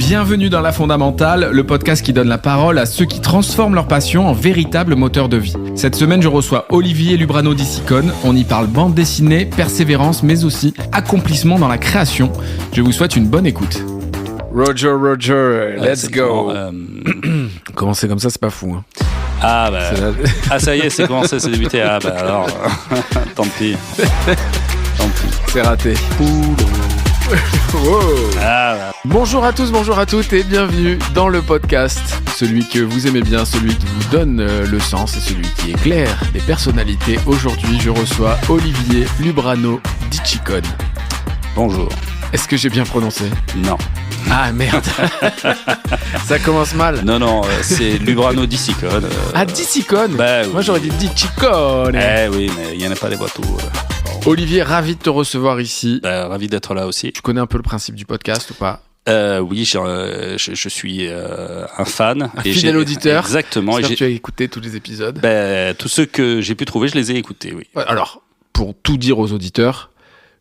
Bienvenue dans La Fondamentale, le podcast qui donne la parole à ceux qui transforment leur passion en véritable moteur de vie. Cette semaine, je reçois Olivier Lubrano d'Icicone. On y parle bande dessinée, persévérance, mais aussi accomplissement dans la création. Je vous souhaite une bonne écoute. Roger, let's go. Commencer comme ça, c'est pas fou. Hein. Ah bah, ça y est, c'est commencé, c'est débuté. Ah bah alors, tant pis. C'est raté. Wow. Ah bah. Bonjour à tous, bonjour à toutes et bienvenue dans le podcast. Celui que vous aimez bien, celui qui vous donne le sens et celui qui éclaire les personnalités. Aujourd'hui, je reçois Olivier Lubrano d'Icicone. Bonjour. Est-ce que j'ai bien prononcé ? Non. Ah merde. Ça commence mal. Non, c'est Lubrano d'Icicone. Ah, d'Icicone. Bah, moi j'aurais dit d'Icicone. Oui, mais il n'y en a pas des boîteaux. Olivier, ravi de te recevoir ici. Ravi d'être là aussi. Tu connais un peu le principe du podcast ou pas ? Oui, je suis un fan. Un fidèle auditeur. Exactement. J'espère que tu as écouté tous les épisodes. Tous ceux que j'ai pu trouver, je les ai écoutés, oui. Ouais, alors, pour tout dire aux auditeurs,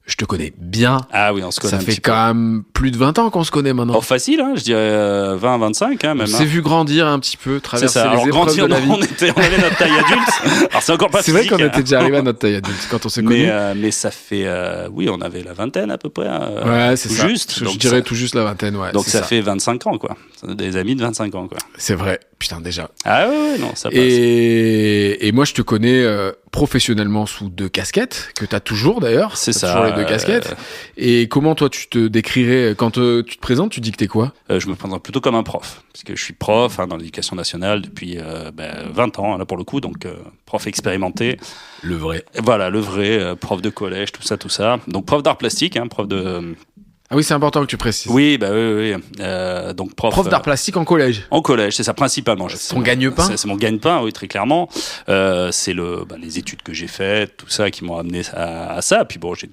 je te connais bien. Ah oui, on se connaît un petit peu. Ça fait quand même plus de 20 ans qu'on se connaît maintenant. Oh, facile, hein, je dirais 20, 25 même. On s'est vu grandir un petit peu, traverser les épreuves grandir, de la vie. On avait notre taille adulte. Alors c'est encore pas C'est physique. vrai qu'on était déjà arrivé à notre taille adulte quand on s'est connus. Mais ça fait... oui, on avait la vingtaine à peu près. Ouais, c'est ça. Juste. Je dirais tout juste la vingtaine, ouais. Donc ça fait 25 ans, quoi. Des amis de 25 ans, quoi. C'est vrai. Putain, déjà. Ah ouais, non, ça passe. Et moi, je te connais professionnellement sous deux casquettes, que tu as toujours d'ailleurs. C'est ça. Toujours les deux casquettes. Et comment toi, tu te décrirais, quand tu te présentes, tu dis que t'es quoi ? Je me prendrais plutôt comme un prof. Parce que je suis prof dans l'éducation nationale depuis 20 ans, là pour le coup, donc prof expérimenté. Le vrai. Voilà, le vrai, prof de collège, tout ça. Donc prof d'art plastique, prof de... Ah oui, c'est important que tu précises. Oui, oui. Donc prof d'art plastique en collège. En collège, c'est ça principalement. C'est ton gagne-pain. C'est mon gagne-pain, oui, très clairement. C'est les études que j'ai faites, tout ça qui m'ont amené à ça. Puis bon, j'ai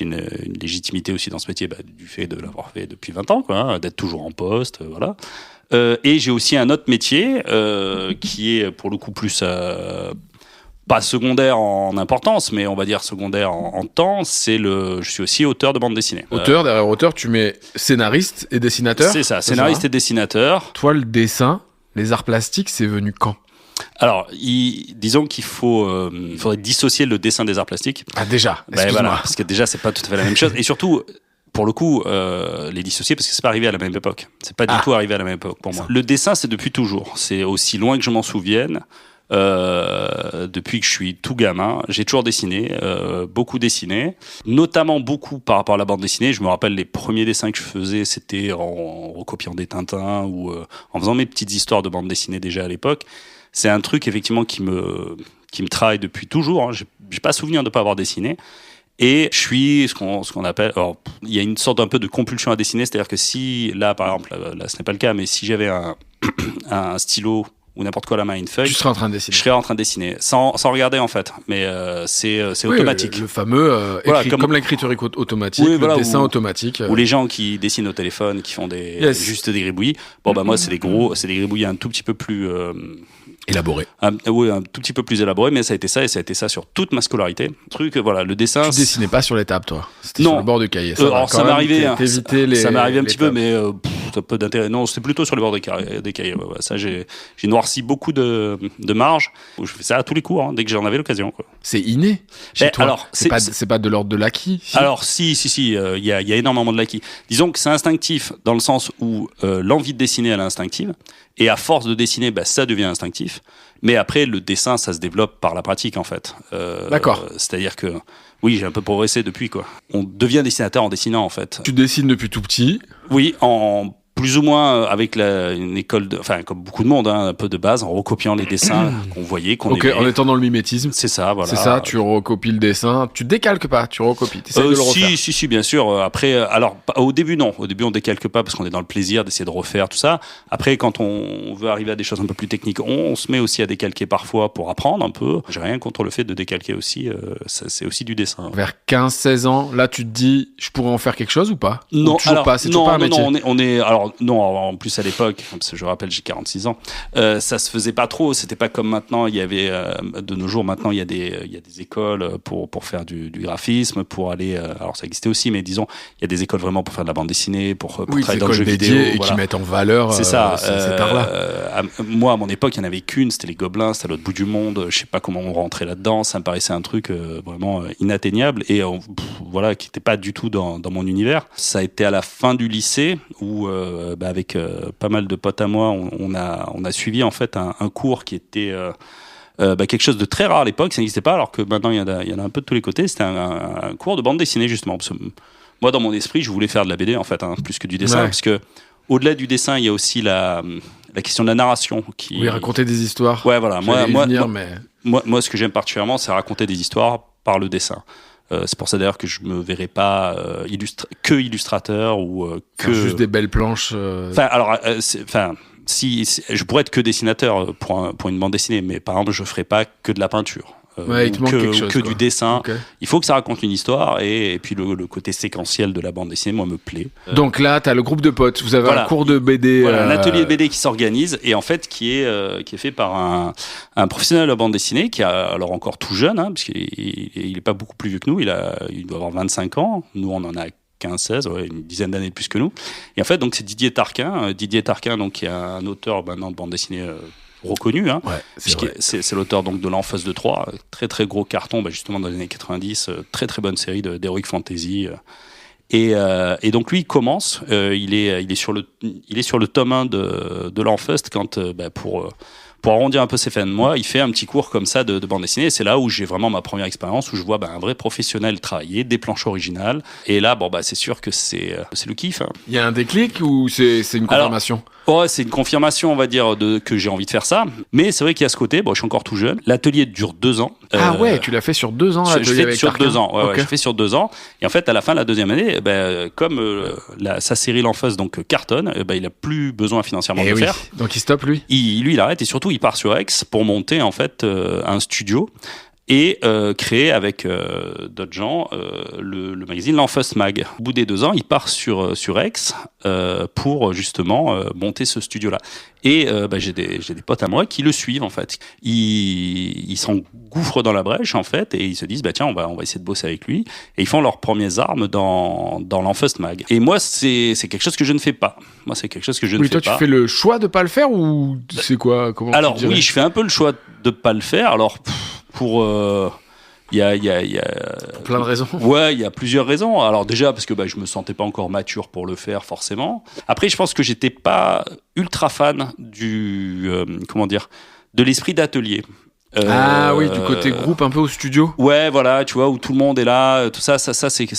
une légitimité aussi dans ce métier du fait de l'avoir fait depuis 20 ans, quoi, d'être toujours en poste, voilà. Et j'ai aussi un autre métier qui est pour le coup plus pas secondaire en importance, mais on va dire secondaire en temps. Je suis aussi auteur de bande dessinée. Auteur, derrière auteur, tu mets scénariste et dessinateur. C'est ça, scénariste et dessinateur. Toi, le dessin, les arts plastiques, c'est venu quand ? Alors, disons qu'il faudrait dissocier le dessin des arts plastiques. Ah déjà, excuse-moi. Voilà, parce que déjà, c'est pas tout à fait la même chose. Et surtout, pour le coup, les dissocier, parce que c'est pas arrivé à la même époque. C'est pas du tout arrivé à la même époque pour moi. Le dessin, c'est depuis toujours. C'est aussi loin que je m'en souvienne. Depuis que je suis tout gamin, j'ai toujours dessiné, beaucoup dessiné, notamment beaucoup par rapport à la bande dessinée. Je me rappelle les premiers dessins que je faisais, c'était en recopiant des Tintins ou en faisant mes petites histoires de bande dessinée déjà à l'époque. C'est un truc effectivement qui me travaille depuis toujours. J'ai pas souvenir de pas avoir dessiné. Et je suis ce qu'on appelle... Alors, il y a une sorte un peu de compulsion à dessiner, c'est-à-dire que si, là par exemple, là ce n'est pas le cas, mais si j'avais un stylo ou n'importe quoi à la main, une feuille... Tu serais en train de dessiner. Je serais en train de dessiner, sans regarder en fait, mais c'est automatique. Le fameux, voilà, comme l'écriture automatique, le dessin automatique. Ou les gens qui dessinent au téléphone, qui font juste des gribouillis. Bon, moi c'est des gribouillis un tout petit peu plus... élaboré. Oui, un tout petit peu plus élaboré, mais ça a été ça, et ça a été ça sur toute ma scolarité. Voilà, le dessin... Tu dessinais pas sur les tables, toi ? C'était sur le bord du cahier. Alors, ça m'est arrivé un petit peu, tables. mais ça peu d'intérêt. Non, c'était plutôt sur le bord des cahiers. Ouais, ça, j'ai noirci beaucoup de marge. Je fais ça à tous les cours, dès que j'en avais l'occasion, quoi. C'est inné chez toi. Alors, c'est pas de l'ordre de l'acquis. Si. Alors, si, il y a énormément de l'acquis. Disons que c'est instinctif dans le sens où l'envie de dessiner, elle est instinctive. Et à force de dessiner, ça devient instinctif. Mais après, le dessin, ça se développe par la pratique, en fait. D'accord. C'est-à-dire que, oui, j'ai un peu progressé depuis, quoi. On devient dessinateur en dessinant, en fait. Tu dessines depuis tout petit ? Oui, en plus ou moins avec une école, comme beaucoup de monde, un peu de base, en recopiant les dessins qu'on voyait, qu'on aimait. En étant dans le mimétisme. C'est ça, voilà. C'est ça, tu recopies le dessin, tu décalques pas, tu recopies, t'essaies de le refaire. Si, bien sûr. Après, alors, au début, non. Au début, on décalque pas parce qu'on est dans le plaisir d'essayer de refaire tout ça. Après, quand on veut arriver à des choses un peu plus techniques, on se met aussi à décalquer parfois pour apprendre un peu. J'ai rien contre le fait de décalquer aussi. C'est aussi du dessin. Vers 15-16 ans, là, tu te dis, je pourrais en faire quelque chose ou pas ? Non, ou toujours pas, c'est toujours pas un métier. Non, on est, alors, alors non, en plus à l'époque, parce que je rappelle, j'ai 46 ans, ça se faisait pas trop. C'était pas comme maintenant. Il y avait de nos jours maintenant, il y a des écoles pour faire du graphisme, pour aller. Alors ça existait aussi, mais disons, il y a des écoles vraiment pour faire de la bande dessinée, pour travailler dans le jeu vidéo, et qui mettent en valeur. C'est ça. Ces parts-là. Moi, à mon époque, il y en avait qu'une. C'était les Gobelins. C'était à l'autre bout du monde. Je sais pas comment on rentrait là-dedans. Ça me paraissait un truc vraiment inatteignable et voilà, qui n'était pas du tout dans mon univers. Ça a été à la fin du lycée où, avec pas mal de potes à moi, on a suivi en fait un cours qui était quelque chose de très rare à l'époque. Ça n'existait pas, alors que maintenant il y en a un peu de tous les côtés. C'était un cours de bande dessinée justement. Parce que moi, dans mon esprit, je voulais faire de la BD en fait, plus que du dessin, parce que au-delà du dessin, il y a aussi la question de la narration qui. Oui, raconter des histoires. Ouais, voilà. Moi, ce que j'aime particulièrement, c'est raconter des histoires par le dessin. C'est pour ça d'ailleurs que je me verrais pas illustrateur ou que juste des belles planches. Si je pourrais être que dessinateur pour une bande dessinée, mais par exemple, je ferais pas que de la peinture. Il te manque quelque chose, du dessin. Okay. Il faut que ça raconte une histoire et puis le côté séquentiel de la bande dessinée, moi, me plaît. Donc là, tu as le groupe de potes, vous avez un cours de BD. Un atelier de BD qui s'organise et en fait qui est fait par un professionnel de la bande dessinée qui est alors encore tout jeune, parce qu'il est pas beaucoup plus vieux que nous, il doit avoir 25 ans, nous on en a 15-16, une dizaine d'années de plus que nous. Et en fait, donc c'est Didier Tarquin, donc qui est un auteur maintenant de bande dessinée reconnu, c'est l'auteur donc de l'Enfeust de Troie, très très gros carton, justement dans les années 90, très très bonne série d'Heroic Fantasy. Et donc lui il commence, il est sur le tome 1 de l'Enfeust quand pour arrondir un peu ses fins de mois, il fait un petit cours comme ça de bande dessinée. Et c'est là où j'ai vraiment ma première expérience, où je vois un vrai professionnel travailler, des planches originales. Et là, c'est sûr que c'est le kiff. Il y a un déclic ou c'est une confirmation ? C'est une confirmation, on va dire, que j'ai envie de faire ça. Mais c'est vrai qu'il y a ce côté, je suis encore tout jeune. L'atelier dure 2 ans. Tu l'as fait sur 2 ans, l'atelier avec sur Tarquin. 2 ans. Ouais, j'ai fait sur 2 ans. Et en fait, à la fin de la deuxième année, comme sa série L'Enfeust donc cartonne, il a plus besoin financièrement de faire. Donc il stoppe lui. Il arrête et surtout il part sur Aix pour monter en fait un studio et créer avec d'autres gens le magazine L'Enfeust Mag. Au bout des 2 ans, il part sur Aix pour justement monter ce studio-là. Et j'ai des potes à moi qui le suivent en fait. Ils s'engouffrent dans la brèche en fait et ils se disent tiens on va essayer de bosser avec lui et ils font leurs premières armes dans L'Enfeust Mag. Et moi c'est quelque chose que je ne fais pas. Moi c'est quelque chose que je ne fais pas. Oui, toi tu fais le choix de pas le faire ou c'est quoi ? Comment alors oui, je fais un peu le choix de pas le faire. Alors pour il y a plein de raisons. Ouais, il y a plusieurs raisons. Alors déjà parce que je me sentais pas encore mature pour le faire forcément. Après je pense que j'étais pas ultra fan de l'esprit d'atelier. Du côté groupe un peu au studio. Ouais, voilà, tu vois, où tout le monde est là, tout ça c'est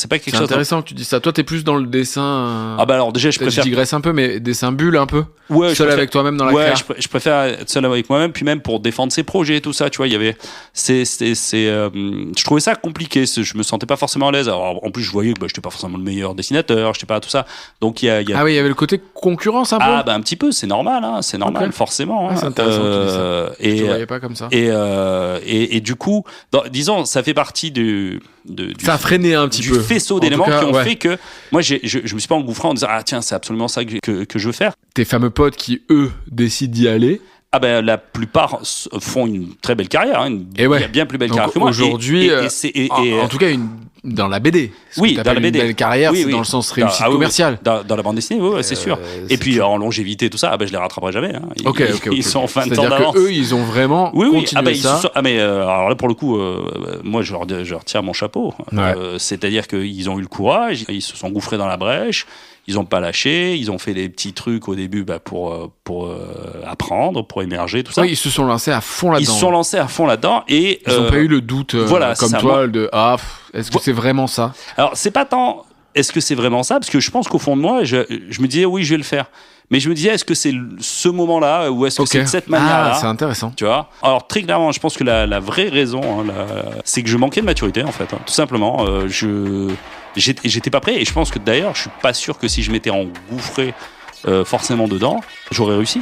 pas quelque chose. C'est intéressant que tu dis ça. Toi, t'es plus dans le dessin. Alors déjà, je préfère. Je digresse un peu, mais dessin bulle un peu. Ouais, seul avec toi-même dans la créa. Je préfère être seul avec moi-même, puis même pour défendre ses projets et tout ça, tu vois, il y avait. Je trouvais ça compliqué. Je me sentais pas forcément à l'aise. Alors, en plus, je voyais que j'étais pas forcément le meilleur dessinateur, j'étais pas tout ça. Donc il y a. Ah oui, il y avait le côté concurrence un peu. Un petit peu, c'est normal, c'est normal, forcément. C'est intéressant que tu dis ça. Je te voyais pas comme ça. Et du coup, disons, ça fait partie ça a freiné un petit peu du faisceau d'éléments qui ont fait que moi je me suis pas engouffré en disant tiens c'est absolument ça que je veux faire. Tes fameux potes qui eux décident d'y aller. La plupart font une très belle carrière, il y a bien plus belle carrière que moi. Aujourd'hui, en tout cas dans la BD. Oui, dans la BD. Une belle carrière, c'est dans le sens réussite commerciale. Dans la bande dessinée, c'est sûr. Et puis en longévité, tout ça, je les rattraperai jamais. Ils sont en fin de temps d'avance. C'est-à-dire qu'eux, ils ont vraiment continué ça. Alors là, pour le coup, moi, je leur tire mon chapeau. C'est-à-dire qu'ils ont eu le courage, ils se sont gouffrés dans la brèche. Ils n'ont pas lâché, ils ont fait des petits trucs au début pour apprendre, pour émerger, tout ça. Oui, ils se sont lancés à fond là-dedans. Ils se sont lancés à fond là-dedans et ils n'ont pas eu le doute comme toi est-ce que c'est vraiment ça ? Alors c'est pas tant est-ce que c'est vraiment ça, parce que je pense qu'au fond de moi, je me disais oui, je vais le faire. Mais je me disais, est-ce que c'est ce moment-là ou est-ce que c'est de cette manière-là ? C'est intéressant. Tu vois ? Alors très clairement, je pense que la vraie raison, c'est que je manquais de maturité en fait, tout simplement. J'étais pas prêt et je pense que d'ailleurs, je suis pas sûr que si je m'étais engouffré forcément dedans, j'aurais réussi.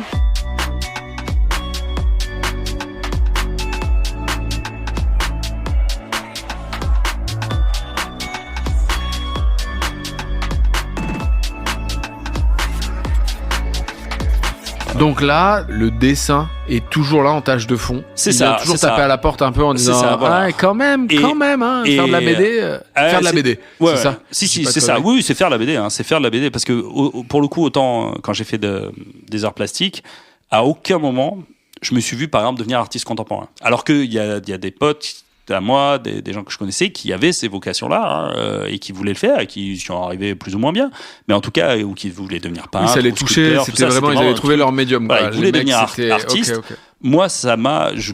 Donc là, le dessin est toujours là en tâche de fond. C'est Il ça. a toujours c'est tapé ça. à la porte un peu en disant ça, voilà. ah, quand même, hein, faire de la BD, faire de la BD. Ouais, c'est ça. Si, c'est ça. Oui, c'est faire de la BD. C'est faire de la BD parce que pour le coup, autant quand j'ai fait des arts plastiques, à aucun moment je me suis vu par exemple devenir artiste contemporain. Alors qu'il y a des potes à moi, des gens que je connaissais qui avaient ces vocations-là et qui voulaient le faire et qui y sont arrivés plus ou moins bien, mais en tout cas, ou qui voulaient devenir peintre. Oui, ça les touchait, c'était vraiment, ils avaient trouvé leur médium. Voilà, ils voulaient devenir artiste. Okay. Moi,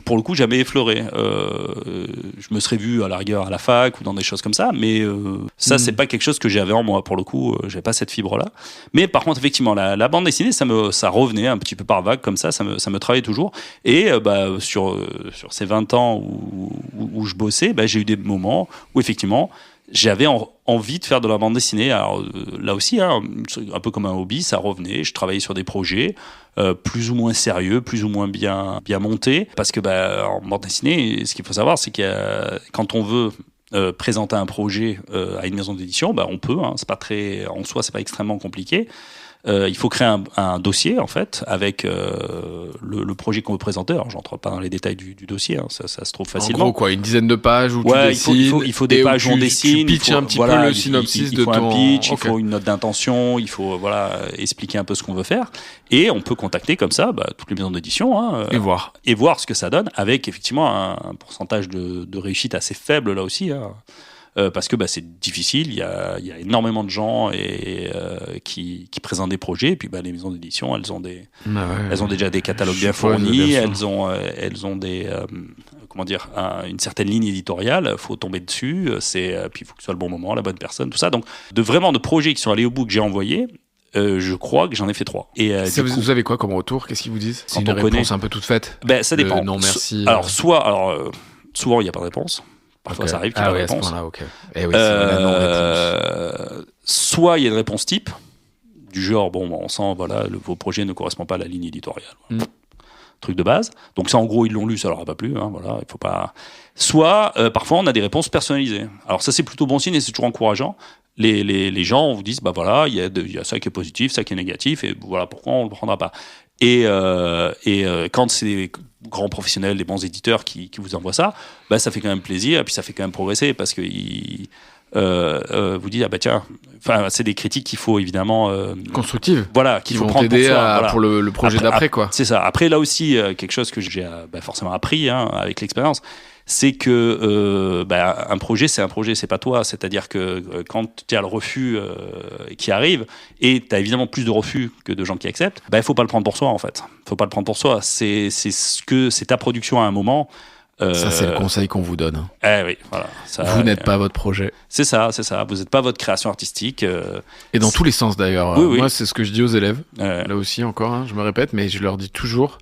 pour le coup, jamais effleuré. Je me serais vu à la rigueur à la fac ou dans des choses comme ça, mais ça, c'est pas quelque chose que j'avais en moi. Pour le coup, j'avais pas cette fibre-là. Mais par contre, effectivement, la bande dessinée, ça revenait un petit peu par vague comme ça me travaillait toujours. Et sur ces 20 ans où je bossais, j'ai eu des moments où effectivement, j'avais envie de faire de la bande dessinée. Alors là aussi, un peu comme un hobby, ça revenait. Je travaillais sur des projets plus ou moins sérieux, plus ou moins bien montés. Parce que en bande dessinée, ce qu'il faut savoir, c'est que quand on veut présenter un projet à une maison d'édition, on peut. C'est pas en soi, c'est pas extrêmement compliqué. Il faut créer un dossier en fait avec le projet qu'on veut présenter. Alors j'entre pas dans les détails du dossier, ça se trouve facilement. En gros quoi, une dizaine de pages où tu dessines. Il faut des pages où on dessine. Tu pitches un petit peu le synopsis de ton. Il faut un pitch, il faut une note d'intention, il faut expliquer un peu ce qu'on veut faire. Et on peut contacter comme ça toutes les maisons d'édition et voir ce que ça donne avec effectivement un pourcentage de réussite assez faible là aussi. Parce que c'est difficile, il y a énormément de gens qui présentent des projets, et puis les maisons d'édition, elles ont déjà des catalogues bien fournis, elles ont des une certaine ligne éditoriale, faut tomber dessus, puis il faut que ce soit le bon moment, la bonne personne, tout ça. Donc de projets qui sont allés au bout que j'ai envoyés, je crois que j'en ai fait 3. Et vous avez quoi comme retour? Qu'est-ce qu'ils vous disent? C'est une réponse un peu toute faite? Ça dépend. Non merci. Alors souvent il n'y a pas de réponse. Parfois, ça arrive qu'il n'y ait pas de réponse. À ce point-là, Eh oui, c'est non-réponse. Soit il y a une réponse type, du genre, on sent, vos projets ne correspondent pas à la ligne éditoriale. Truc de base. Donc ça, en gros, ils l'ont lu, ça leur a pas plu. Il faut pas. Soit, parfois, on a des réponses personnalisées. Alors ça, c'est plutôt bon signe et c'est toujours encourageant. Les gens vous disent, il y a ça qui est positif, ça qui est négatif, et voilà pourquoi on le prendra pas. Et quand c'est des grands professionnels, des bons éditeurs qui vous envoient ça, ça fait quand même plaisir, et puis ça fait quand même progresser, parce que vous dites c'est des critiques qu'il faut évidemment constructives, qu'il faut prendre t'aider pour soi, pour le projet d'après quoi. C'est ça. Après là aussi quelque chose que j'ai forcément appris avec l'expérience, c'est que un projet, c'est pas toi. C'est-à-dire que quand tu as le refus qui arrive, et tu as évidemment plus de refus que de gens qui acceptent, il faut pas le prendre pour soi en fait. Faut pas le prendre pour soi. C'est ta production à un moment. Ça, c'est le conseil qu'on vous donne. Oui, voilà. Vous n'êtes pas votre projet. C'est ça. Vous n'êtes pas votre création artistique. Et dans tous les sens d'ailleurs. Oui. Moi, c'est ce que je dis aux élèves. Là aussi, encore, je me répète, mais je leur dis toujours,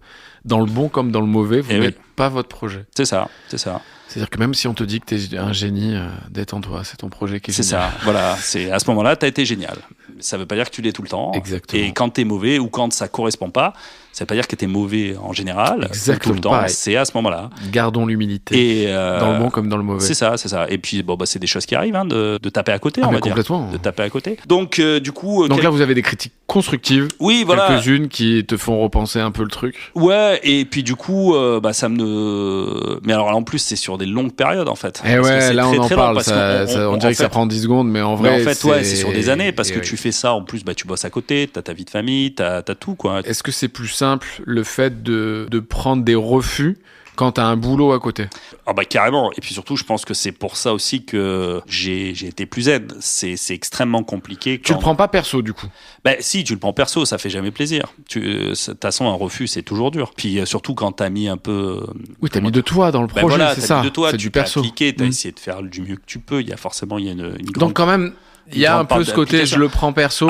dans le bon comme dans le mauvais, vous n'êtes pas votre projet. C'est ça. C'est-à-dire que même si on te dit que t'es un génie, détends-toi, c'est ton projet qui est génial. C'est ça, voilà. À ce moment-là, t'as été génial. Ça veut pas dire que tu l'es tout le temps. Exactement. Et quand t'es mauvais ou quand ça correspond pas, ça veut pas dire que t'es mauvais en général. Exactement. Tout le temps. Pareil. C'est à ce moment-là. Gardons l'humilité. dans le bon comme dans le mauvais. C'est ça. Et puis, c'est des choses qui arrivent, de taper à côté, on va dire. Complètement. De taper à côté. Donc, du coup. Donc là, vous avez des critiques constructives. Oui, voilà. Quelques-unes qui te font repenser un peu le truc. Ouais, et puis du coup, ça me. Mais alors, en plus, c'est sur des longues périodes, en fait. Et ouais, là, on en parle. On dirait que ça prend 10 secondes, mais en vrai. Mais en fait, c'est sur des années, parce que tu fais ça, en plus, tu bosses à côté, t'as ta vie de famille, t'as tout, quoi. Est-ce que c'est plus simple le fait de prendre des refus quand t'as un boulot à côté? Carrément. Et puis surtout, je pense que c'est pour ça aussi que j'ai été plus zen. C'est extrêmement compliqué. Tu le prends pas perso, du coup? Si, tu le prends perso, ça fait jamais plaisir. De toute façon, un refus, c'est toujours dur. Puis surtout quand t'as mis un peu... Oui, t'as mis de toi dans le projet, c'est ça. Mis de toi, c'est du perso. T'as appliqué, t'as essayé de faire du mieux que tu peux. Il y a forcément une grande... Donc quand même... Il y a un peu ce côté, je le prends perso,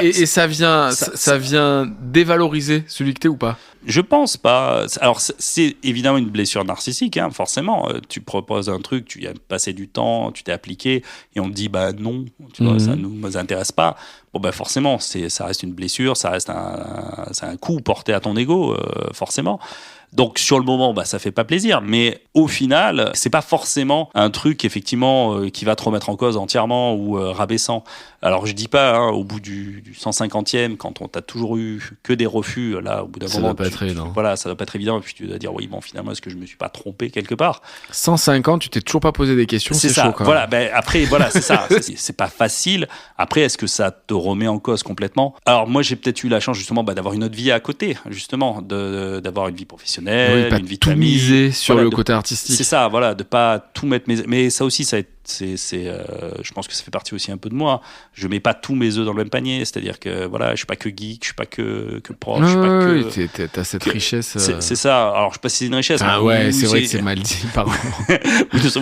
et ça vient dévaloriser celui que t'es ou pas? Je pense pas. Alors, c'est évidemment une blessure narcissique, forcément. Tu proposes un truc, tu viens de passer du temps, tu t'es appliqué, et on te dit, non, tu vois, ça nous intéresse pas. Forcément, ça reste une blessure, ça reste un coup porté à ton ego, forcément. Donc sur le moment, ça fait pas plaisir, mais au final, c'est pas forcément un truc effectivement qui va te remettre en cause entièrement ou rabaissant. Alors je dis pas au bout du 150e, quand on t'a toujours eu que des refus, là au bout d'un moment, ça doit pas être évident. Voilà, ça doit pas être évident. Et puis tu dois dire oui, bon finalement, est-ce que je me suis pas trompé quelque part? 150, tu t'es toujours pas posé des questions, c'est ça. Chaud quand voilà, même. Après voilà, c'est ça. C'est pas facile. Après, est-ce que ça te remet en cause complètement? Alors moi, j'ai peut-être eu la chance justement d'avoir une autre vie à côté, justement, d'avoir une vie professionnelle, une vie de famille. Miser sur le côté artistique. C'est ça, voilà, de pas tout mettre mais ça aussi, je pense que ça fait partie aussi un peu de moi. Je mets pas tous mes œufs dans le même panier, c'est-à-dire que voilà, je suis pas que geek, je suis pas que prof, je suis pas que. T'as cette richesse. C'est ça. Alors je sais pas si c'est une richesse. C'est vrai que c'est mal dit, pardon.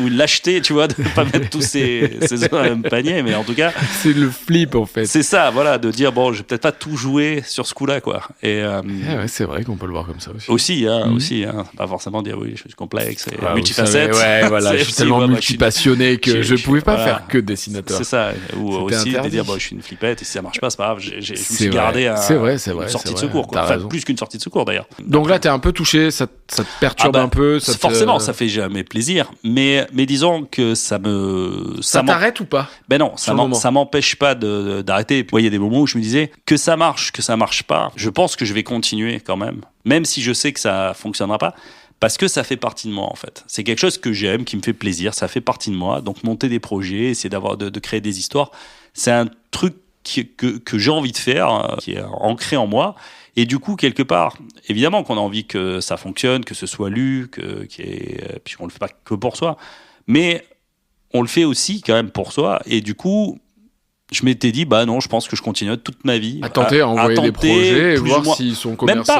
ou l'acheter, tu vois, de pas mettre tous ces œufs dans le même panier, mais en tout cas. C'est le flip en fait. C'est ça, voilà, de dire bon, je vais peut-être pas tout jouer sur ce coup-là, quoi. Et c'est vrai qu'on peut le voir comme ça aussi. Aussi, pas forcément dire oui, je suis complexe et multifacette. Voilà, je suis tellement multipassionné que je pouvais pas faire que dessinateur. C'est ça. Ou aussi de dire je suis une flippette et si ça marche pas, c'est pas grave. Je me suis gardé une sortie de secours, quoi. Enfin, plus qu'une sortie de secours d'ailleurs. Donc là, t'es un peu touché, ça te perturbe un peu. Forcément, ça fait jamais plaisir. Mais disons que ça t'arrête ou pas? Ben non, ça m'empêche pas d'arrêter. Il y a des moments où je me disais que ça marche pas. Je pense que je vais continuer quand même si je sais que ça fonctionnera pas. Parce que ça fait partie de moi, en fait. C'est quelque chose que j'aime, qui me fait plaisir, ça fait partie de moi. Donc, monter des projets, essayer de créer des histoires, c'est un truc que j'ai envie de faire, qui est ancré en moi. Et du coup, quelque part, évidemment qu'on a envie que ça fonctionne, que ce soit lu, puis on le fait pas que pour soi. Mais on le fait aussi quand même pour soi. Et du coup, je m'étais dit, non, je pense que je continuerai toute ma vie. À tenter à envoyer des projets et voir s'ils sont commercialisés.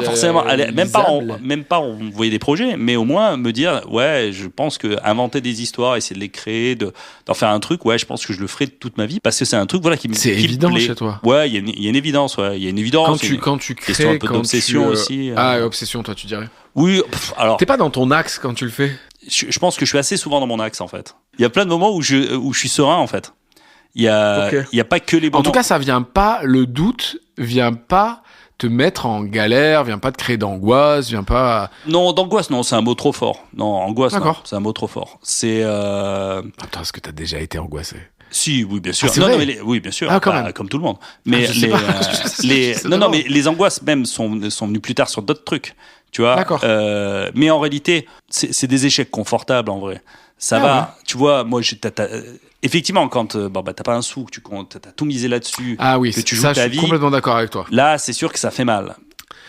Même pas forcément, même pas envoyer des projets, mais au moins me dire, ouais, je pense que inventer des histoires, essayer de les créer, d'en faire un truc, ouais, je pense que je le ferai toute ma vie parce que c'est un truc, voilà, qui me plaît. C'est évident chez toi. Ouais, il y a une évidence, ouais. Il y a une évidence. Quand tu crées, question un peu d'obsession aussi. Obsession, toi, tu dirais? Oui, alors. T'es pas dans ton axe quand tu le fais? Je pense que je suis assez souvent dans mon axe, en fait. Il y a plein de moments où je suis serein, en fait. Il y a pas que les moments. En tout cas, le doute vient pas te mettre en galère, vient pas te créer d'angoisse, vient pas. Non, d'angoisse, non, c'est un mot trop fort. Non, angoisse, non, c'est un mot trop fort. Attends, est-ce que t'as déjà été angoissé? Si, oui, bien sûr. Oui, bien sûr. Comme tout le monde. Mais mais les angoisses même sont venues plus tard sur d'autres trucs. Tu vois. D'accord. Mais en réalité, c'est des échecs confortables en vrai. Ça va. Ouais. Tu vois, moi, effectivement, quand t'as pas un sou, que t'as tout misé là-dessus, que tu joues ta vie. Je suis complètement d'accord avec toi. Là, c'est sûr que ça fait mal.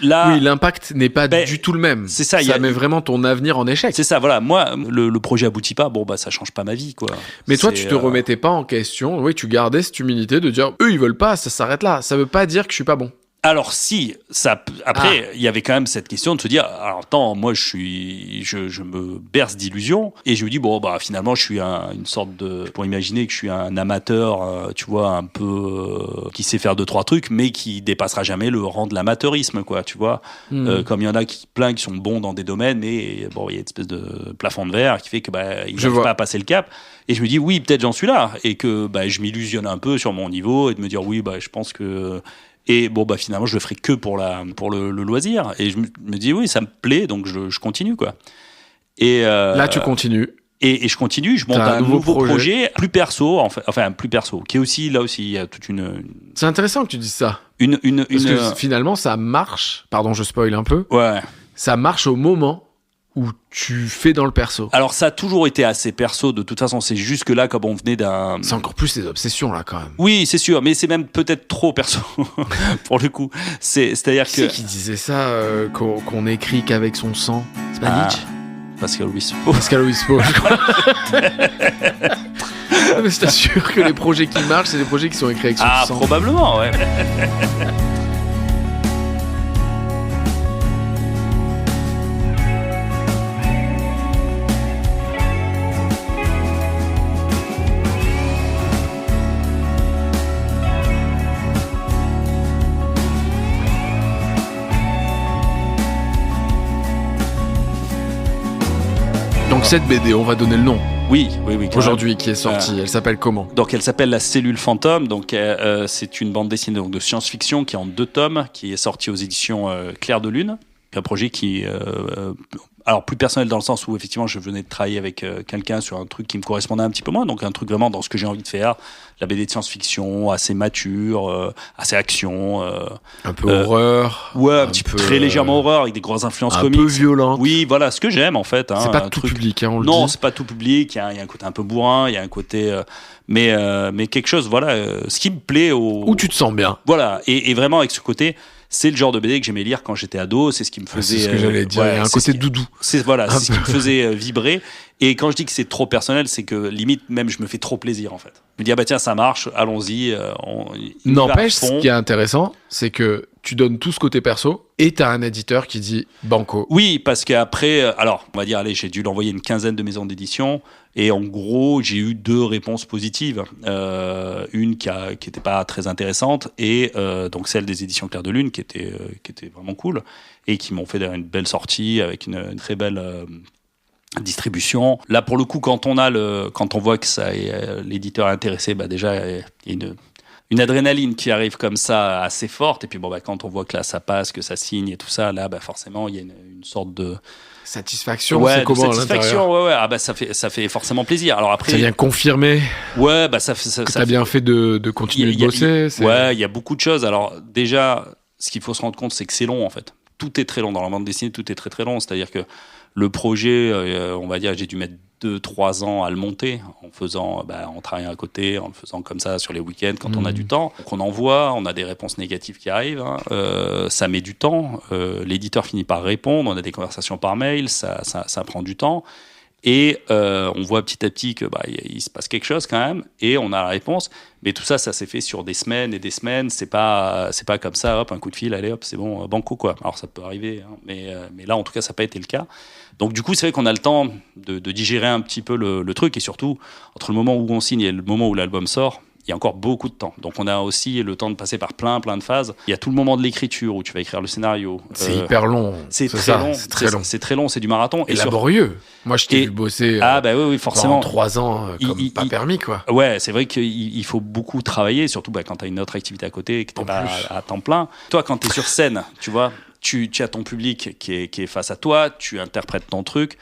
Là, oui, l'impact n'est pas du tout le même. C'est ça. Ça met vraiment ton avenir en échec. C'est ça, voilà. Moi, le projet aboutit pas, ça change pas ma vie, quoi. Mais toi, tu te remettais pas en question. Oui, tu gardais cette humilité de dire, eux, ils veulent pas, ça s'arrête là. Ça veut pas dire que je suis pas bon. Alors si, après, il y avait quand même cette question de se dire, alors attends, moi je me berce d'illusions et je me dis finalement je suis une sorte de, pour imaginer que je suis un amateur, tu vois, un peu qui sait faire 2-3 trucs, mais qui dépassera jamais le rang de l'amateurisme, quoi, tu vois. Comme il y en a plein qui sont bons dans des domaines, mais il y a une espèce de plafond de verre qui fait que ils n'arrivent pas à passer le cap. Et je me dis oui, peut-être j'en suis là et que je m'illusionne un peu sur mon niveau et de me dire oui, je pense que. Et finalement, je le ferai que pour le loisir. Et je me dis, oui, ça me plaît, donc je continue, quoi. Et là, tu continues. Et je continue, je monte un nouveau projet plus perso, enfin plus perso, qui est aussi, là aussi, il y a toute une... C'est intéressant que tu dises ça. Parce que finalement, ça marche, pardon, je spoil un peu. Ouais. Ça marche au moment où tu fais dans le perso. Alors ça a toujours été assez perso, de toute façon, c'est juste que là, comme on venait d'un... C'est encore plus des obsessions, là, quand même. Oui, c'est sûr, mais c'est même peut-être trop perso, pour le coup. C'est-à-dire que... Qui c'est qui disait ça, qu'on écrit qu'avec son sang? C'est pas Nietzsche? Pascal Obispo, je crois. Mais je t'assure que les projets qui marchent, c'est des projets qui sont écrits avec son sang. Probablement, ouais. Donc cette BD, on va donner le nom. Oui. Aujourd'hui, qui est sortie, elle s'appelle comment? Donc elle s'appelle La Cellule Fantôme. Donc c'est une bande dessinée de science-fiction qui est en 2 tomes, qui est sortie aux éditions Clair de Lune. un projet qui alors plus personnel dans le sens où effectivement je venais de travailler avec quelqu'un sur un truc qui me correspondait un petit peu moins, donc un truc vraiment dans ce que j'ai envie de faire, la BD de science-fiction assez mature, assez action, un peu horreur, ouais, un petit peu très légèrement horreur avec des grosses influences comiques, un peu violente. Oui, voilà ce que j'aime en fait. C'est pas tout public, hein, on le dit. Non, c'est pas tout public. Il y a un côté un peu bourrin, il y a un côté, mais quelque chose, voilà, ce qui me plaît où tu te sens bien. Voilà, et vraiment avec ce côté. C'est le genre de BD que j'aimais lire quand j'étais ado, c'est ce qui me faisait... C'est ce que j'allais dire, il y a un côté doudou. C'est ce qui me faisait vibrer. Et quand je dis que c'est trop personnel, c'est que limite, même, je me fais trop plaisir, en fait. Je me dis, ah bah tiens, ça marche, allons-y. N'empêche, ce qui est intéressant, c'est que tu donnes tout ce côté perso et t'as un éditeur qui dit banco. Oui, parce qu'après, alors, on va dire, allez, j'ai dû l'envoyer une quinzaine de maisons d'édition. Et en gros, j'ai eu 2 réponses positives. Une qui était pas très intéressante et donc celle des éditions Clair de Lune qui était vraiment cool et qui m'ont fait une belle sortie avec une très belle distribution. Là, pour le coup, quand on voit que ça l'éditeur est intéressé, bah déjà il y a une adrénaline qui arrive comme ça assez forte. Et puis bon, bah quand on voit que là ça passe, que ça signe et tout ça, là, bah forcément il y a une sorte de satisfaction, ouais, c'est comment satisfaction, ouais. Ah bah ça fait forcément plaisir. Alors après, ça vient confirmer. Ouais, bah ça t'as bien fait de continuer de bosser. Ouais, il y a beaucoup de choses. Alors déjà, ce qu'il faut se rendre compte, c'est que c'est long en fait. Tout est très long dans la bande dessinée, tout est très très long. C'est-à-dire que le projet, on va dire, j'ai dû mettre 2-3 ans à le monter en travaillant à côté, en le faisant comme ça sur les week-ends quand on a du temps. Donc on envoie, on a des réponses négatives qui arrivent, hein. Ça met du temps. L'éditeur finit par répondre, on a des conversations par mail, ça prend du temps. Et on voit petit à petit que il se passe quelque chose quand même, et on a la réponse. Mais tout ça s'est fait sur des semaines et des semaines. C'est pas comme ça, hop, un coup de fil, allez, hop, c'est bon, banco quoi. Alors ça peut arriver, hein, mais là en tout cas ça n'a pas été le cas. Donc du coup c'est vrai qu'on a le temps de digérer un petit peu le truc, et surtout entre le moment où on signe et le moment où l'album sort, il y a encore beaucoup de temps. Donc on a aussi le temps de passer par plein de phases. Il y a tout le moment de l'écriture où tu vas écrire le scénario. C'est hyper long. C'est très long. C'est très long, c'est du marathon. Et laborieux. Moi je t'ai vu bosser oui, forcément. 3 ans comme pas permis quoi. Ouais, c'est vrai qu'il faut beaucoup travailler, surtout quand tu as une autre activité à côté et que tu n'es pas à temps plein. Toi quand tu es sur scène, tu vois, tu as ton public qui est face à toi, tu interprètes ton truc,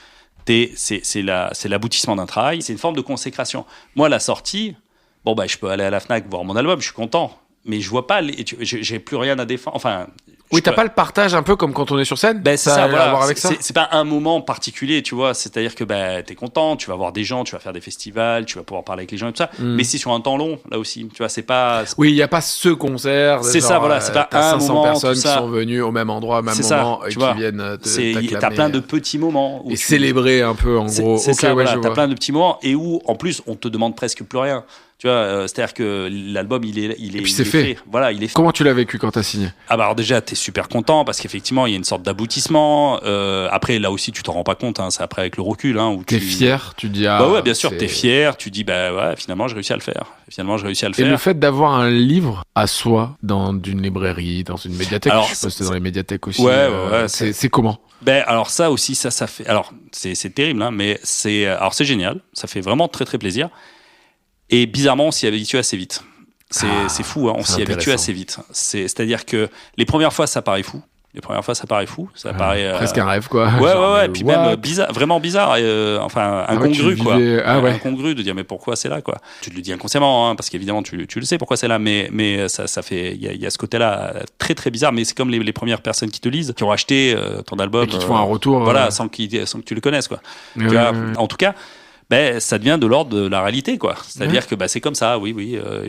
c'est l'aboutissement d'un travail, c'est une forme de consécration. Moi la sortie, je peux aller à la Fnac voir mon album, je suis content. Mais je vois pas, j'ai plus rien à défendre. Enfin, oui, t'as pas le partage un peu comme quand on est sur scène. C'est ça, voilà. À voir avec ça. C'est pas un moment particulier, tu vois. C'est-à-dire que t'es content, tu vas voir des gens, tu vas faire des festivals, tu vas pouvoir parler avec les gens et tout ça. Mais c'est sur un temps long, là aussi. Tu vois, c'est pas. Oui, il y a pas ce concert. C'est ça, voilà. C'est pas un 500 moment. personnes qui sont venues au même endroit, au même moment, et qui viennent t'acclamer. T'as plein de petits moments et célébrer un peu, en gros. C'est ça, voilà. T'as plein de petits moments et où, en plus, on te demande presque plus rien. Tu vois, c'est-à-dire que l'album, il est et puis c'est fait. Voilà, il est fait. Comment tu l'as vécu quand t'as signé ? Alors déjà, t'es super content parce qu'effectivement, il y a une sorte d'aboutissement. Après, là aussi, tu t'en rends pas compte. Hein, c'est après avec le recul. Hein, où t'es fier, tu dis. Ouais, bien sûr, t'es fier. Tu dis, finalement, j'ai réussi à le faire. Et le fait d'avoir un livre à soi dans une librairie, dans une médiathèque, je suppose que c'est dans les médiathèques aussi. Ouais, c'est comment ? Alors ça aussi, ça fait. Alors c'est terrible, hein, mais c'est génial. Ça fait vraiment très très plaisir. Et bizarrement, on s'y habitue assez vite. C'est fou, hein, on s'y habitue assez vite. C'est-à-dire que les premières fois, ça paraît fou. Ça paraît presque un rêve, quoi. Ouais. Puis même bizarre, vraiment bizarre. Incongru, quoi. Incongru de dire mais pourquoi c'est là, quoi. Tu te le dis inconsciemment, hein, parce qu'évidemment tu le sais pourquoi c'est là, mais ça fait il y a ce côté-là très très bizarre. Mais c'est comme les premières personnes qui te lisent, qui ont acheté ton album, et qui te font un retour, voilà, sans que tu le connaisses, quoi. En tout cas. Ça devient de l'ordre de la réalité, quoi. C'est-à-dire que c'est comme ça, oui,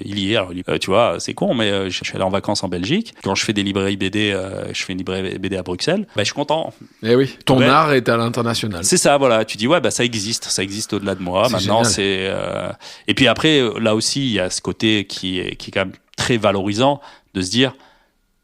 il y est. Alors, tu vois, c'est con, mais je suis allé en vacances en Belgique. Quand je fais des librairies BD, je fais une librairie BD à Bruxelles, je suis content. Et oui, ton art est à l'international. C'est ça, voilà. Tu dis, ça existe au-delà de moi. Maintenant, c'est... Et puis après, là aussi, il y a ce côté qui est quand même très valorisant de se dire...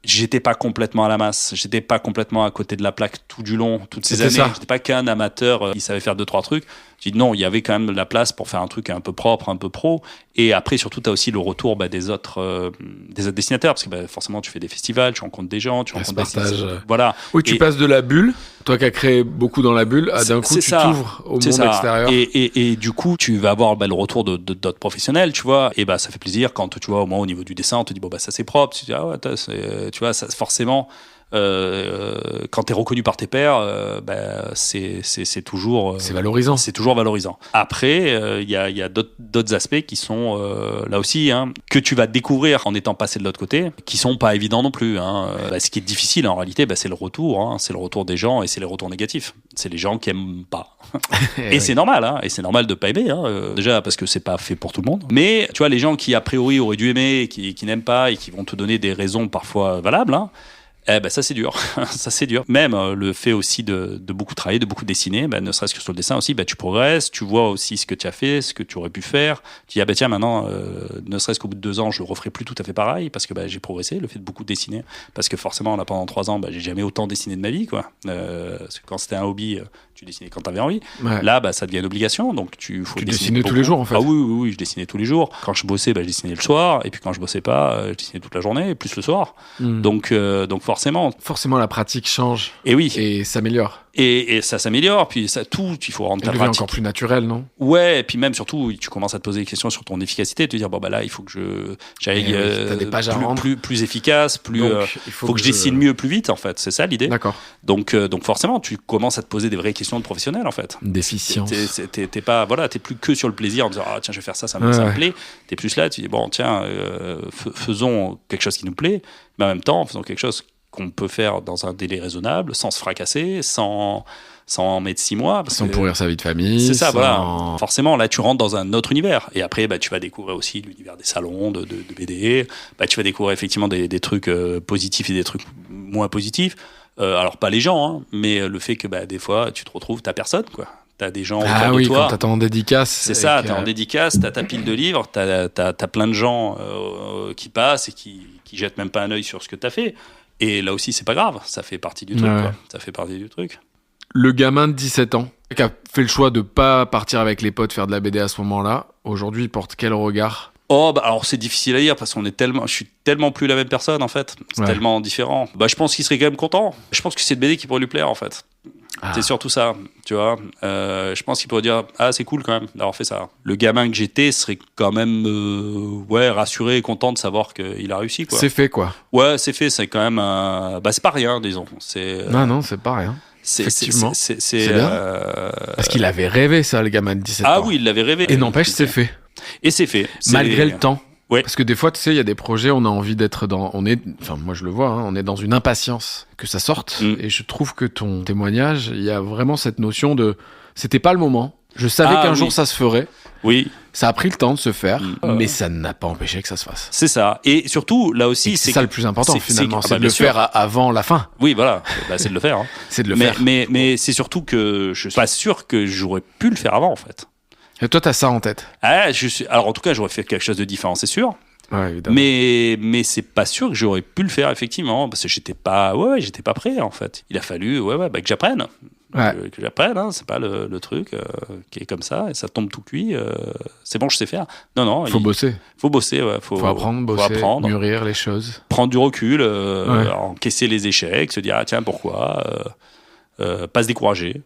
J'étais pas complètement à la masse, j'étais pas complètement à côté de la plaque tout du long, toutes ces années. J'étais pas qu'un amateur qui savait faire 2-3 trucs. Je dis non, il y avait quand même de la place pour faire un truc un peu propre, un peu pro. Et après, surtout, tu as aussi le retour des autres dessinateurs, parce que forcément, tu fais des festivals, tu rencontres des gens, tu rencontres des dessinateurs. Voilà. Oui, tu passes de la bulle, toi qui as créé beaucoup dans la bulle, à d'un coup, tu t'ouvres au monde extérieur. Et du coup, tu vas avoir le retour d'autres professionnels, tu vois. Et ça fait plaisir quand, tu vois, au moins au niveau du dessin, on te dit, ça c'est propre. Tu dis, tu vois, ça, forcément... quand t'es reconnu par tes pairs, c'est toujours c'est valorisant. C'est toujours valorisant. Après, il y a d'autres aspects qui sont là aussi que tu vas découvrir en étant passé de l'autre côté, qui sont pas évidents non plus. Ce qui est difficile en réalité, c'est le retour. C'est le retour des gens et c'est les retours négatifs. C'est les gens qui aiment pas. Et c'est normal. Et c'est normal de pas aimer. Déjà parce que c'est pas fait pour tout le monde. Mais tu vois, les gens qui a priori auraient dû aimer, qui n'aiment pas et qui vont te donner des raisons parfois valables. Ça c'est dur, ça c'est dur. Même le fait aussi de beaucoup travailler, de beaucoup dessiner, ne serait-ce que sur le dessin aussi, tu progresses, tu vois aussi ce que tu as fait, ce que tu aurais pu faire. Tu dis tiens maintenant, ne serait-ce qu'au bout de 2 ans, je le referai plus tout à fait pareil parce que j'ai progressé, le fait de beaucoup dessiner, parce que forcément là pendant 3 ans, j'ai jamais autant dessiné de ma vie quoi. Parce que quand c'était un hobby, tu dessinais quand t'avais envie. Ouais. Là, ça devient une obligation, donc tu dessinais tous les jours en fait. Ah oui, je dessinais tous les jours. Quand je bossais, je dessinais le soir, et puis quand je bossais pas, je dessinais toute la journée, plus le soir. Donc forcément la pratique change. Et oui. Et s'améliore. Et ça s'améliore, puis ça tout, il faut rendre ta pratique encore plus naturel, non? Ouais, et puis même surtout, tu commences à te poser des questions sur ton efficacité, te dire là, il faut que j'aille plus efficace, il faut que je dessine mieux, plus vite en fait. C'est ça l'idée. D'accord. Donc forcément, tu commences à te poser des vraies questions de professionnel en fait. D'efficience. T'es pas t'es plus que sur le plaisir en disant tiens je vais faire ça me plaît. T'es plus là, tu dis faisons quelque chose qui nous plaît, mais en même temps faisons quelque chose qu'on peut faire dans un délai raisonnable, sans se fracasser, sans mettre 6 mois. Sans pourrir sa vie de famille. C'est ça, voilà. Forcément, là, tu rentres dans un autre univers. Et après, tu vas découvrir aussi l'univers des salons, de BD. Tu vas découvrir effectivement des trucs positifs et des trucs moins positifs. Alors, pas les gens, mais le fait que des fois, tu te retrouves, t'as personne, quoi. T'as des gens autour de toi. Quand t'es en dédicace. C'est ça, t'es en dédicace, t'as ta pile de livres, t'as plein de gens qui passent et qui jettent même pas un œil sur ce que t'as fait. Et là aussi, c'est pas grave, ça fait partie du truc. Quoi. Ça fait partie du truc. Le gamin de 17 ans qui a fait le choix de pas partir avec les potes faire de la BD à ce moment-là, aujourd'hui, il porte quel regard? Alors c'est difficile à dire parce qu'on je suis tellement plus la même personne en fait. C'est tellement différent. Je pense qu'il serait quand même content. Je pense que c'est une BD qui pourrait lui plaire en fait. C'est surtout ça, tu vois. Je pense qu'il pourrait dire c'est cool quand même d'avoir fait ça. Le gamin que j'étais serait quand même rassuré et content de savoir qu'il a réussi quoi. C'est fait quoi. Ouais, c'est fait, c'est quand même c'est pas rien disons. Non, c'est pas rien. Effectivement. C'est bien. Parce qu'il avait rêvé ça le gamin de 17 ans. Ah oui, il l'avait rêvé. Et n'empêche c'est fait. Et c'est fait. Malgré le temps. Ouais. Parce que des fois, tu sais, il y a des projets, on a envie d'être moi je le vois, on est dans une impatience que ça sorte. Et je trouve que ton témoignage, il y a vraiment cette notion de, c'était pas le moment. Je savais qu'un jour ça se ferait. Oui. Ça a pris le temps de se faire, mais ça n'a pas empêché que ça se fasse. C'est ça. Et surtout, là aussi, c'est ça le plus important finalement, c'est de le faire avant la fin. Oui, voilà. C'est de le faire. C'est de le faire. Mais c'est surtout que je suis pas sûr que j'aurais pu le faire avant, en fait. Et toi, t'as ça en tête? Alors, en tout cas, j'aurais fait quelque chose de différent, c'est sûr. Ouais, évidemment. Mais c'est pas sûr que j'aurais pu le faire, effectivement, parce que j'étais pas prêt, en fait. Il a fallu, que j'apprenne. Que j'apprenne, c'est pas le truc qui est comme ça, et ça tombe tout cuit. C'est bon, je sais faire. Non. Faut bosser. Faut bosser, ouais. Faut apprendre, mûrir les choses. Prendre du recul, encaisser les échecs, se dire, tiens, pourquoi pas se décourager.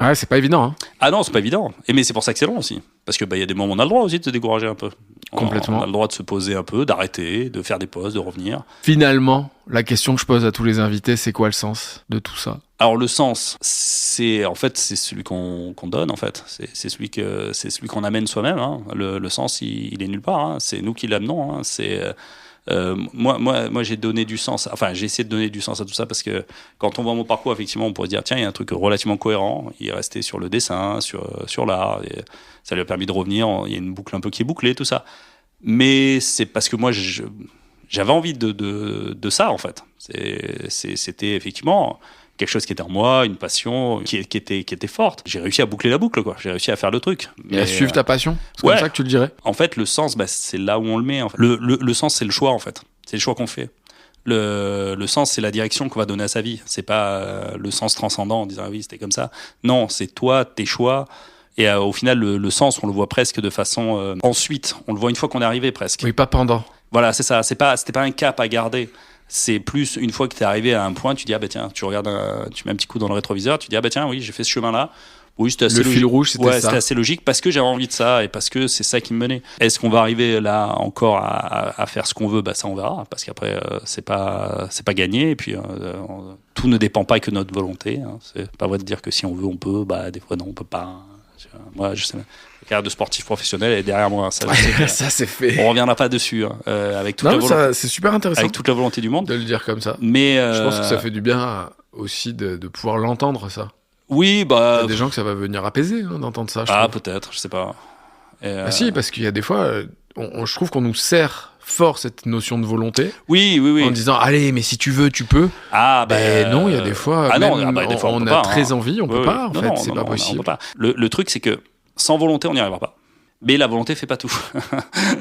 Ouais, c'est pas évident. Hein. Ah non, c'est pas évident. Mais c'est pour ça que c'est long aussi. Parce que y a des moments où on a le droit aussi de se décourager un peu. Complètement. On a le droit de se poser un peu, d'arrêter, de faire des pauses, de revenir. Finalement, la question que je pose à tous les invités, c'est quoi le sens de tout ça? Alors le sens, c'est celui qu'on donne en fait. C'est celui qu'on amène soi-même. Hein. Le sens, il est nulle part. Hein. C'est nous qui l'amenons. Hein. Moi, j'ai donné du sens. Enfin, j'ai essayé de donner du sens à tout ça parce que quand on voit mon parcours, effectivement, on pourrait se dire tiens, il y a un truc relativement cohérent. Il est resté sur le dessin, sur l'art. Et ça lui a permis de revenir. Il y a une boucle un peu qui est bouclée, tout ça. Mais c'est parce que moi, j'avais envie de ça en fait. C'était effectivement quelque chose qui était en moi, une passion qui était forte. J'ai réussi à boucler la boucle, quoi. J'ai réussi à faire le truc. Et à suivre ta passion. C'est comme ça que tu le dirais. En fait, le sens, c'est là où on le met. En fait. Le sens, c'est le choix, en fait. C'est le choix qu'on fait. Le sens, c'est la direction qu'on va donner à sa vie. C'est pas le sens transcendant en disant oui, c'était comme ça. Non, c'est toi, tes choix. Et au final, le sens, on le voit presque de façon ensuite. On le voit une fois qu'on est arrivé presque. Oui, pas pendant. Voilà, c'est ça. C'était pas un cap à garder. C'est plus une fois que tu es arrivé à un point, tu dis tiens, tu regardes, tu mets un petit coup dans le rétroviseur, tu dis tiens, oui, j'ai fait ce chemin-là. Oui, c'était assez le logique. fil rouge, c'était ça. C'était assez logique parce que j'avais envie de ça et parce que c'est ça qui me menait. Est-ce qu'on va arriver là encore à faire ce qu'on veut ? Ça, on verra. Parce qu'après, c'est pas gagné. Et puis, tout ne dépend pas que de notre volonté. Hein. C'est pas vrai de dire que si on veut, on peut. Des fois, non, on peut pas. Moi, je sais. La carrière de sportif professionnel est derrière moi. Ça, ça c'est fait. On reviendra pas dessus. Hein, avec toute la volonté. Ça, c'est super intéressant. Avec toute la volonté du monde. De le dire comme ça. Mais je pense que ça fait du bien aussi de pouvoir l'entendre, ça. Oui, il y a des gens que ça va venir apaiser d'entendre ça. Peut-être, je sais pas. Si, parce qu'il y a des fois, je trouve qu'on nous sert fort cette notion de volonté. Oui. En disant, allez, mais si tu veux, tu peux. Non, il y a des fois, des fois on a très envie, on peut pas. En fait, c'est pas possible. On peut pas. Le truc, c'est que sans volonté, on n'y arrivera pas. Mais la volonté fait pas tout.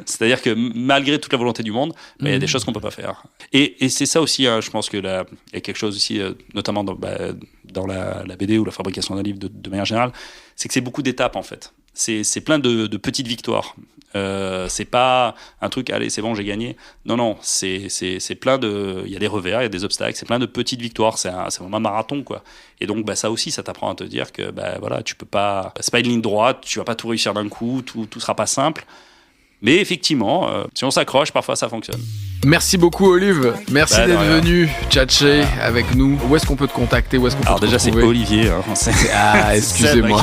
C'est-à-dire que malgré toute la volonté du monde, il y a des choses qu'on peut pas faire. Et c'est ça aussi, je pense que il y a quelque chose aussi, notamment dans la BD ou la fabrication d'un livre de manière générale, c'est que c'est beaucoup d'étapes en fait. C'est plein de petites victoires. C'est pas un truc, allez, c'est bon, j'ai gagné. Non, c'est plein de... Il y a des revers, il y a des obstacles, c'est plein de petites victoires. C'est vraiment un marathon, quoi. Et donc, ça aussi, ça t'apprend à te dire que, tu peux pas... c'est pas une ligne droite, tu vas pas tout réussir d'un coup, tout sera pas simple. Mais effectivement, si on s'accroche, parfois ça fonctionne. Merci beaucoup Olive, merci d'être venu tchatcher avec nous. Où est-ce qu'on peut te contacter ? Où est-ce qu'on peut te retrouver ? C'est Olivier. Excusez-moi.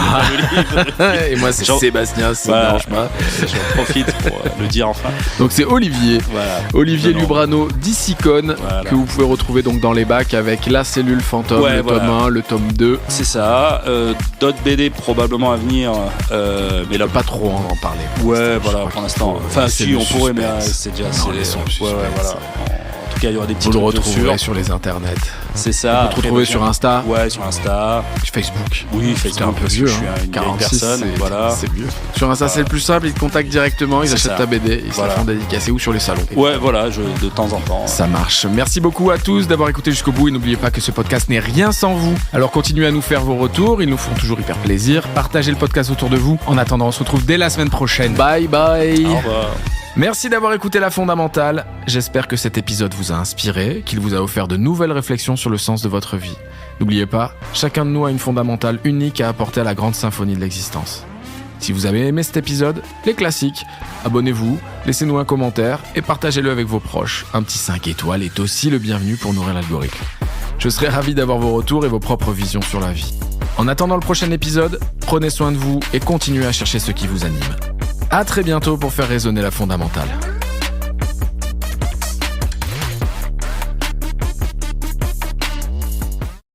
Et moi c'est Sébastien, ça ne dérange pas. Je profite pour le dire enfin. Donc c'est Olivier. Olivier Lubrano d'Icicon, que vous pouvez retrouver donc dans les bacs avec La Cellule Fantôme, le tome 1, le tome 2. C'est ça. D'autres BD probablement à venir, mais là pas trop en parler. Pour l'instant. Enfin, si, on pourrait, mais c'est déjà... Voilà. En tout cas, il y aura des petits trucs. Vous le retrouverez sur les internets. C'est ça. On peut te retrouver sur Insta. Ouais, sur Insta. Facebook. Oui, Facebook. C'est un peu vieux. Je suis une 46, personne. C'est vieux. Sur Insta, c'est le plus simple. Ils te contactent directement. Ils achètent ta BD. Ils se la font dédicacer ou sur les salons. Ouais, de temps en temps. Ça marche. Merci beaucoup à tous d'avoir écouté jusqu'au bout. Et n'oubliez pas que ce podcast n'est rien sans vous. Alors continuez à nous faire vos retours. Ils nous font toujours hyper plaisir. Partagez le podcast autour de vous. En attendant, on se retrouve dès la semaine prochaine. Bye bye. Au revoir. Merci d'avoir écouté La Fondamentale. J'espère que cet épisode vous a inspiré, qu'il vous a offert de nouvelles réflexions sur le sens de votre vie. N'oubliez pas, chacun de nous a une fondamentale unique à apporter à la grande symphonie de l'existence. Si vous avez aimé cet épisode, les classiques, abonnez-vous, laissez-nous un commentaire et partagez-le avec vos proches. Un petit 5 étoiles est aussi le bienvenu pour nourrir l'algorithme. Je serai ravi d'avoir vos retours et vos propres visions sur la vie. En attendant le prochain épisode, prenez soin de vous et continuez à chercher ce qui vous anime. À très bientôt pour faire résonner la fondamentale.